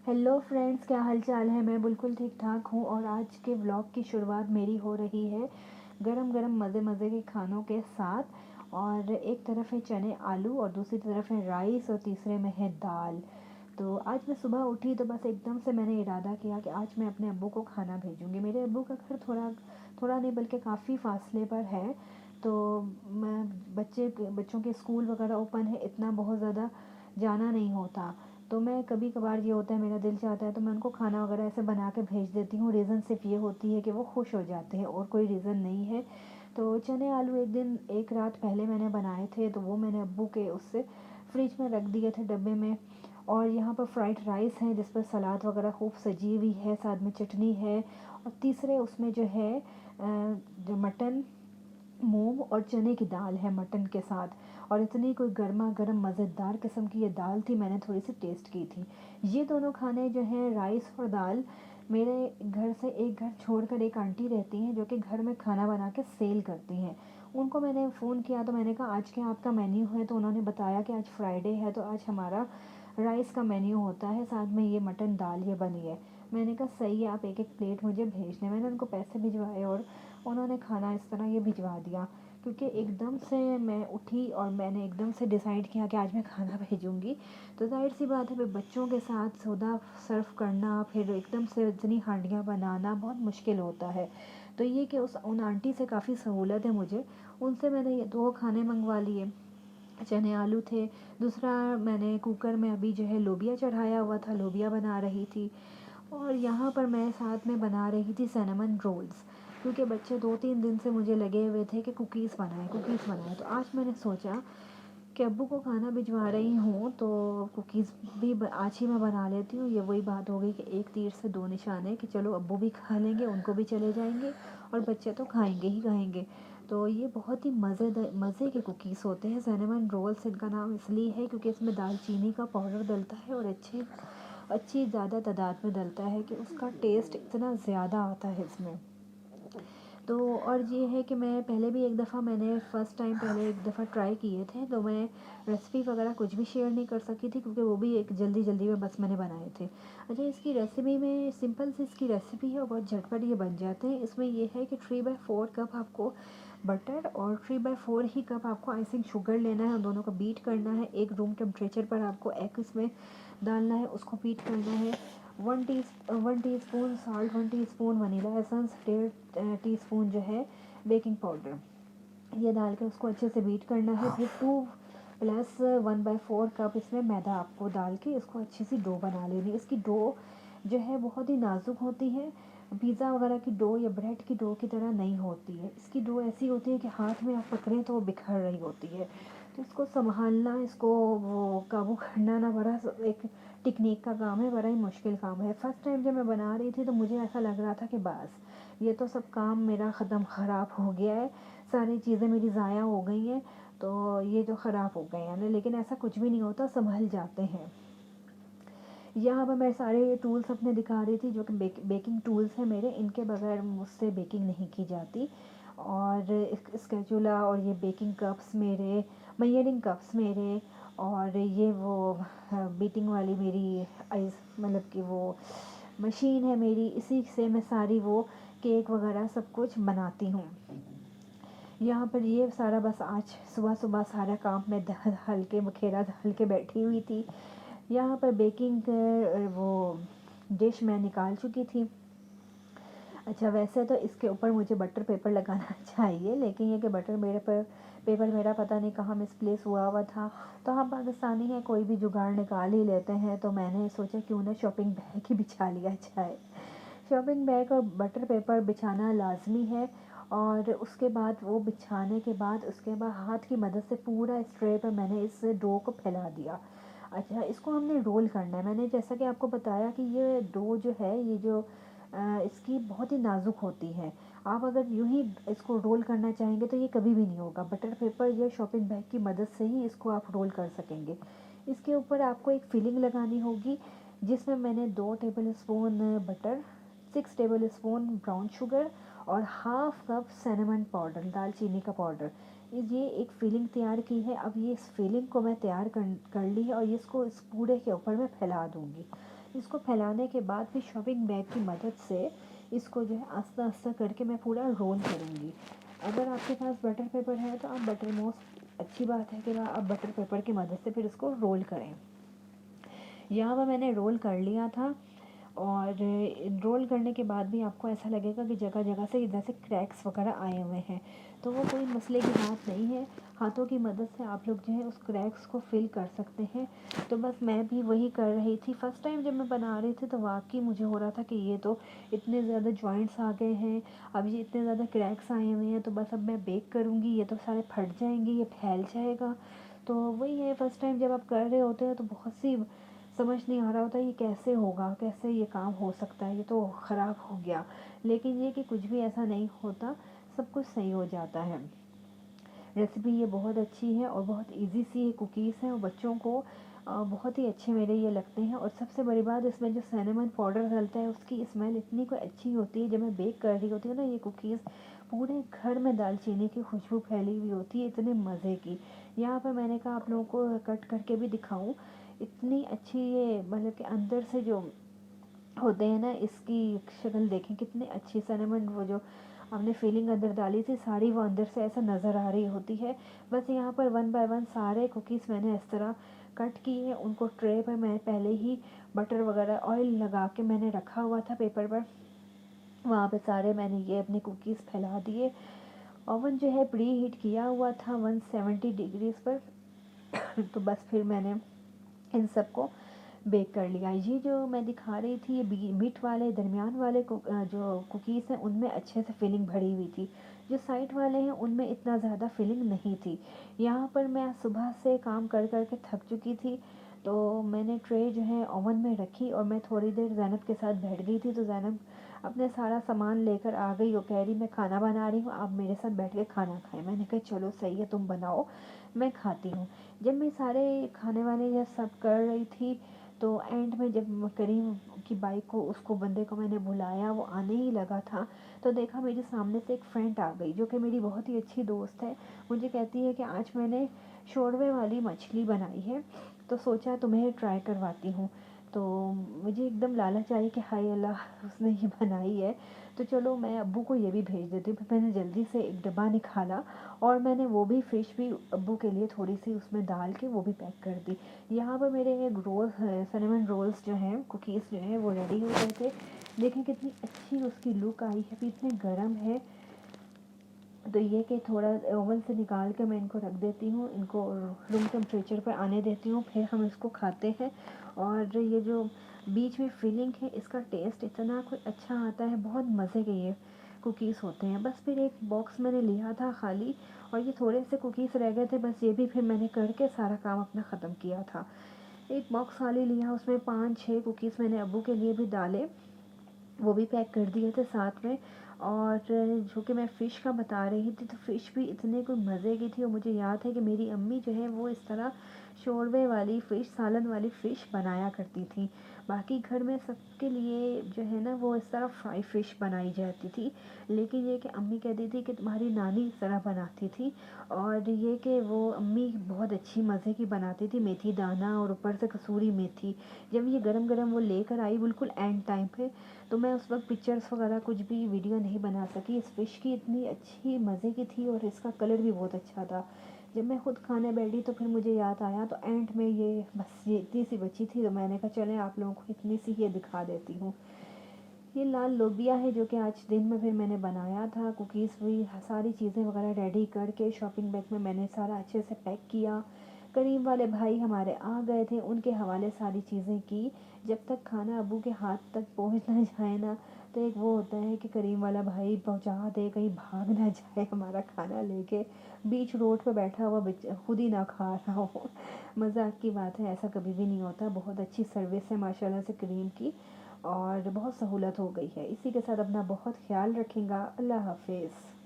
Hello friends, क्या हाल चाल है। मैं बिल्कुल ठीक ठाक हूँ और आज के व्लॉग की शुरुआत मेरी हो रही है गरम गरम मज़े मज़े के खानों के साथ। और एक तरफ है चने आलू और दूसरी तरफ है राइस और तीसरे में है दाल। तो आज मैं सुबह उठी तो बस एकदम से मैंने इरादा किया कि आज मैं अपने अब्बू को खाना भेजूँगी। मेरे अब्बू का घर थोड़ा थोड़ा नहीं बल्कि काफ़ी फासले पर है। तो मैं बच्चों के स्कूल वगैरह ओपन है, इतना बहुत ज़्यादा जाना नहीं होता। तो मैं कभी कभार ये होता है, मेरा दिल चाहता है तो मैं उनको खाना वगैरह ऐसे बना के भेज देती हूँ। रीज़न सिर्फ ये होती है कि वो खुश हो जाते हैं और कोई रीज़न नहीं है। तो चने आलू एक रात पहले मैंने बनाए थे, तो वो मैंने अब्बू के उससे फ्रिज में रख दिए थे डब्बे में। और यहाँ पर फ्राइड राइस है जिस पर सलाद वगैरह खूब सजी हुई है, साथ में चटनी है। और तीसरे उसमें जो है जो मटन, मूंग और चने की दाल है मटन के साथ। और इतनी कोई गर्मा गर्म मज़ेदार किस्म की ये दाल थी, मैंने थोड़ी सी टेस्ट की थी। ये दोनों खाने जो हैं, राइस और दाल, मेरे घर से एक घर छोड़कर एक आंटी रहती हैं जो कि घर में खाना बना के सेल करती हैं। उनको मैंने फ़ोन किया तो मैंने कहा आज क्या आपका मेन्यू है, तो उन्होंने बताया कि आज फ्राइडे है तो आज हमारा राइस का मेन्यू होता है, साथ में ये मटन दाल ये बनी है। मैंने कहा सही है, आप एक एक प्लेट मुझे भेज दें। मैंने उनको पैसे भिजवाए और उन्होंने खाना इस तरह ये भिजवा दिया। क्योंकि एकदम से मैं उठी और मैंने एकदम से डिसाइड किया कि आज मैं खाना भेजूँगी। तो ज़ाहिर सी बात है, फिर बच्चों के साथ सौदा सर्व करना, फिर एकदम से इतनी हांडियाँ बनाना बहुत मुश्किल होता है। तो ये कि उन आंटी से काफ़ी सहूलत है मुझे। उनसे मैंने ये 2 खाने मंगवा लिए। चने आलू थे, दूसरा मैंने कुकर में अभी जो है लोबिया चढ़ाया हुआ था, लोबिया बना रही थी। और यहाँ पर मैं साथ में बना रही थी सिनेमन रोल्स, क्योंकि बच्चे 2-3 दिन से मुझे लगे हुए थे कि कुकीज़ बनाएं। तो आज मैंने सोचा कि अब्बू को खाना भिजवा रही हूँ तो कुकीज़ भी आज ही मैं बना लेती हूँ। ये वही बात हो गई कि एक तीर से दो निशाने, कि चलो अब्बू भी खा लेंगे, उनको भी चले जाएंगे और बच्चे तो खाएंगे ही खाएंगे। तो ये बहुत ही मज़े के कुकीज़ होते हैं। सिनेमन रोल्स इनका नाम इसलिए है क्योंकि इसमें दालचीनी का पाउडर डलता है और अच्छी ज़्यादा तादाद में डलता है कि उसका टेस्ट इतना ज़्यादा आता है इसमें। तो और ये है कि मैं पहले भी एक दफ़ा मैंने फ़र्स्ट टाइम पहले एक दफ़ा ट्राई किए थे, तो मैं रेसिपी वगैरह कुछ भी शेयर नहीं कर सकी थी क्योंकि वो भी एक जल्दी जल्दी में बस मैंने बनाए थे। अच्छा, इसकी रेसिपी में सिंपल सी इसकी रेसिपी है और बहुत झटपट ये बन जाते हैं। इसमें ये है कि 3/4 कप आपको बटर और 3/4 ही कप आपको आइसिंग शुगर लेना है और दोनों को बीट करना है। एक रूम टेम्परेचर पर आपको एग इसमें डालना है, उसको बीट करना है। 1 teaspoon salt, 1 teaspoon vanilla essence, 1.5 teaspoon जो है बेकिंग पाउडर, ये डाल के उसको अच्छे से बीट करना है। फिर 2 + 1/4 कप इसमें मैदा आपको डाल के इसको अच्छी सी डो बना लेनी है। इसकी डो जो है बहुत ही नाजुक होती है, पिज़्ज़ा वगैरह की डो या ब्रेड की डो की तरह नहीं होती है। इसकी डो ऐसी होती है कि हाथ में आप पकड़ें तो वो बिखर रही होती है। तो इसको संभालना, इसको वो काबू करना ना बड़ा एक टेक्निक का काम है, बड़ा ही मुश्किल काम है। फ़र्स्ट टाइम जब मैं बना रही थी तो मुझे ऐसा लग रहा था कि बस ये तो सब काम मेरा ख़त्म, ख़राब हो गया है, सारी चीज़ें मेरी ज़ाया हो गई हैं, तो ये जो ख़राब हो गए हैं। लेकिन ऐसा कुछ भी नहीं होता, संभल जाते हैं। यहाँ पर मैं सारे टूल्स अपने दिखा रही थी जो कि बेकिंग टूल्स हैं मेरे, इनके बगैर मुझसे बेकिंग नहीं की जाती। और स्पैचुला और ये बेकिंग कप्स मेरे, मेजरिंग कप्स मेरे, और ये वो बीटिंग वाली मेरी आइस मतलब कि वो मशीन है मेरी, इसी से मैं सारी वो केक वगैरह सब कुछ बनाती हूँ। यहाँ पर ये सारा बस आज सुबह सुबह सारा काम मैं हल्के बखेरा डाल के बैठी हुई थी। यहाँ पर बेकिंग वो डिश मैं निकाल चुकी थी। अच्छा, वैसे तो इसके ऊपर मुझे बटर पेपर लगाना चाहिए, लेकिन ये कि बटर मेरे पर पेपर मेरा पता नहीं कहाँ मिसप्लेस हुआ था। तो हम पाकिस्तानी हैं, कोई भी जुगाड़ निकाल ही लेते हैं, तो मैंने सोचा क्यों ना शॉपिंग बैग ही बिछा लिया जाए। शॉपिंग बैग और बटर पेपर बिछाना लाजमी है। और उसके बाद वो बिछाने के बाद उसके बाद हाथ की मदद से पूरा इस ट्रे पर मैंने इस डो को फैला दिया। अच्छा, इसको हमने रोल करना है। मैंने जैसा कि आपको बताया कि ये डो जो है, ये जो इसकी बहुत ही नाजुक होती है। आप अगर यूं ही इसको रोल करना चाहेंगे तो ये कभी भी नहीं होगा। बटर पेपर या शॉपिंग बैग की मदद से ही इसको आप रोल कर सकेंगे। इसके ऊपर आपको एक फिलिंग लगानी होगी, जिसमें मैंने 2 table spoon butter, 6 table spoon brown sugar और हाफ कप सिनेमन पाउडर, दालचीनी का पाउडर, ये एक फिलिंग तैयार की है। अब ये इस फिलिंग को मैं तैयार कर ली है और इसको इस पूरे के ऊपर मैं फैला दूँगी। इसको फैलाने के बाद फिर शॉपिंग बैग की मदद से इसको जो है आस्ता आस्ता करके मैं पूरा रोल करूँगी। अगर आपके पास बटर पेपर है तो आप बटर मोस्ट अच्छी बात है कि आप बटर पेपर की मदद से फिर इसको रोल करें। यहाँ पर मैंने रोल कर लिया था और रोल करने के बाद भी आपको ऐसा लगेगा कि जगह जगह से इधर से क्रैक्स वगैरह आए हुए हैं, तो वो कोई मसले की बात नहीं है। हाथों की मदद से आप लोग जो है उस क्रैक्स को फिल कर सकते हैं। तो बस मैं भी वही कर रही थी। फ़र्स्ट टाइम जब मैं बना रही थी तो वाकई मुझे हो रहा था कि ये तो इतने ज़्यादा जॉइंट्स आ गए हैं, अब ये इतने ज़्यादा क्रैक्स आए हुए हैं, तो बस अब मैं बेक करूँगी, ये तो सारे फट जाएंगे, ये फैल जाएगा। तो वही है, फ़र्स्ट टाइम जब आप कर रहे होते हैं तो बहुत सी समझ नहीं आ रहा होता ये कैसे होगा, कैसे ये काम हो सकता है, ये तो ख़राब हो गया। लेकिन ये कि कुछ भी ऐसा नहीं होता, सब कुछ सही हो जाता है। रेसिपी ये बहुत अच्छी है और बहुत इजी सी ये कुकीज़ हैं और बच्चों को बहुत ही अच्छे मेरे ये लगते हैं। और सबसे बड़ी बात, इसमें जो सिनेमन पाउडर डलता है उसकी स्मेल इतनी कोई अच्छी होती है। जब मैं बेक कर रही होती हूँ ना ये कुकीज़, पूरे घर में दालचीनी की खुशबू फैली हुई होती है, इतने मज़े की। यहाँ पर मैंने कहा आप लोगों को कट करके भी दिखाऊं, इतनी अच्छी ये मतलब कि अंदर से जो होते हैं ना, इसकी शक्ल देखें कितनी अच्छी। सिनेमन वो जो हमने फीलिंग अंदर डाली थी सारी, वो अंदर से ऐसा नज़र आ रही होती है। बस यहाँ पर वन बाय वन सारे कुकीज़ मैंने इस तरह कट किए हैं। उनको ट्रे पर मैं पहले ही बटर वगैरह ऑयल लगा के मैंने रखा हुआ था पेपर पर, वहाँ पे सारे मैंने ये अपने कुकीज़ फैला दिए। ओवन जो है प्री हीट किया हुआ था 170 डिग्रीज़ पर। तो बस फिर मैंने इन सबको बेक कर लिया। ये जो मैं दिखा रही थी ये मीठ वाले दरमियान वाले जो कुकीज़ हैं उनमें अच्छे से फिलिंग भरी हुई थी। जो साइड वाले हैं उनमें इतना ज़्यादा फिलिंग नहीं थी। यहाँ पर मैं सुबह से काम कर कर के थक चुकी थी, तो मैंने ट्रे जो है ओवन में रखी और मैं थोड़ी देर ज़ैनब के साथ बैठ गई थी। तो ज़ैनब अपने सारा सामान लेकर आ गई, वो कह रही मैं खाना बना रही हूँ, आप मेरे साथ बैठ के खाना खाएं। मैंने कहा चलो सही है, तुम बनाओ, मैं खाती हूँ। जब मैं सारे खाने वाने जब सब कर रही थी तो एंड में जब करीम की बाइक को उसको बंदे को मैंने बुलाया, वो आने ही लगा था, तो देखा मेरे सामने से एक फ्रेंड आ गई जो कि मेरी बहुत ही अच्छी दोस्त है। मुझे कहती है कि आज मैंने शोरवे वाली मछली बनाई है, तो सोचा तुम्हें ट्राई करवाती हूँ। तो मुझे एकदम लालच आई कि हाय अल्लाह, उसने ये बनाई है, तो चलो मैं अब्बू को ये भी भेज देती हूँ। फिर मैंने जल्दी से एक डब्बा निकाला और मैंने वो भी फ़िश भी अब्बू के लिए थोड़ी सी उसमें डाल के वो भी पैक कर दी। यहाँ पर मेरे एक रोल सिनेमन रोल्स जो हैं, कुकीज़ जो हैं, वो रेडी हो गए थे। देखें कितनी अच्छी उसकी लुक आई है, अभी इतने गर्म है। तो ये कि थोड़ा ओवन से निकाल के मैं इनको रख देती हूँ, इनको रूम टेम्परेचर पर आने देती हूँ, फिर हम इसको खाते हैं। और ये जो बीच में फिलिंग है इसका टेस्ट इतना कोई अच्छा आता है, बहुत मज़े के ये कुकीज़ होते हैं। बस फिर एक बॉक्स मैंने लिया था खाली और ये थोड़े से कुकीज़ रह गए थे, बस ये भी फिर मैंने करके सारा काम अपना ख़त्म किया था। एक बॉक्स खाली लिया, उसमें 5-6 कुकीज़ मैंने अब्बू के लिए भी डाले, वो भी पैक कर दिए थे साथ में। और जो कि मैं फ़िश का बता रही थी, तो फ़िश भी इतने कोई मज़े की थी। और मुझे याद है कि मेरी अम्मी जो है वो इस तरह शोरवे वाली फ़िश, सालन वाली फ़िश बनाया करती थी। बाकी घर में सबके लिए जो है ना वो इस तरह फ्राई फ़िश बनाई जाती थी, लेकिन ये कि अम्मी कहती थी कि तुम्हारी नानी इस तरह बनाती थी। और ये कि वो अम्मी बहुत अच्छी मज़े की बनाती थी, मेथी दाना और ऊपर से कसूरी मेथी। जब ये गरम गरम वो लेकर आई बिल्कुल एंड टाइम पे, तो मैं उस वक्त पिक्चर्स वगैरह कुछ भी वीडियो नहीं बना सकी। इस फ़िश की इतनी अच्छी मज़े की थी और इसका कलर भी बहुत अच्छा था। जब मैं ख़ुद खाने बैठी तो फिर मुझे याद आया, तो एंड में ये बस ये इतनी सी बची थी, तो मैंने कहा चलें आप लोगों को इतनी सी ये दिखा देती हूँ। ये लाल लोबिया है जो कि आज दिन में फिर मैंने बनाया था। कुकीज़ भी सारी चीज़ें वगैरह रेडी करके शॉपिंग बैग में मैंने सारा अच्छे से पैक किया। करीम वाले भाई हमारे आ गए थे, उनके हवाले सारी चीज़ें की। जब तक खाना अब्बू के हाथ तक पहुंच ना जाए ना, तो एक वो होता है कि करीम वाला भाई पहुंचा दे, कहीं भाग ना जाए हमारा खाना लेके, बीच रोड पे बैठा हुआ खुद ही ना खा रहा हो। मज़ाक की बात है, ऐसा कभी भी नहीं होता। बहुत अच्छी सर्विस है माशाल्लाह से करीम की, और बहुत सहूलत हो गई है। इसी के साथ अपना बहुत ख्याल रखेंगा। अल्लाह हाफिज़।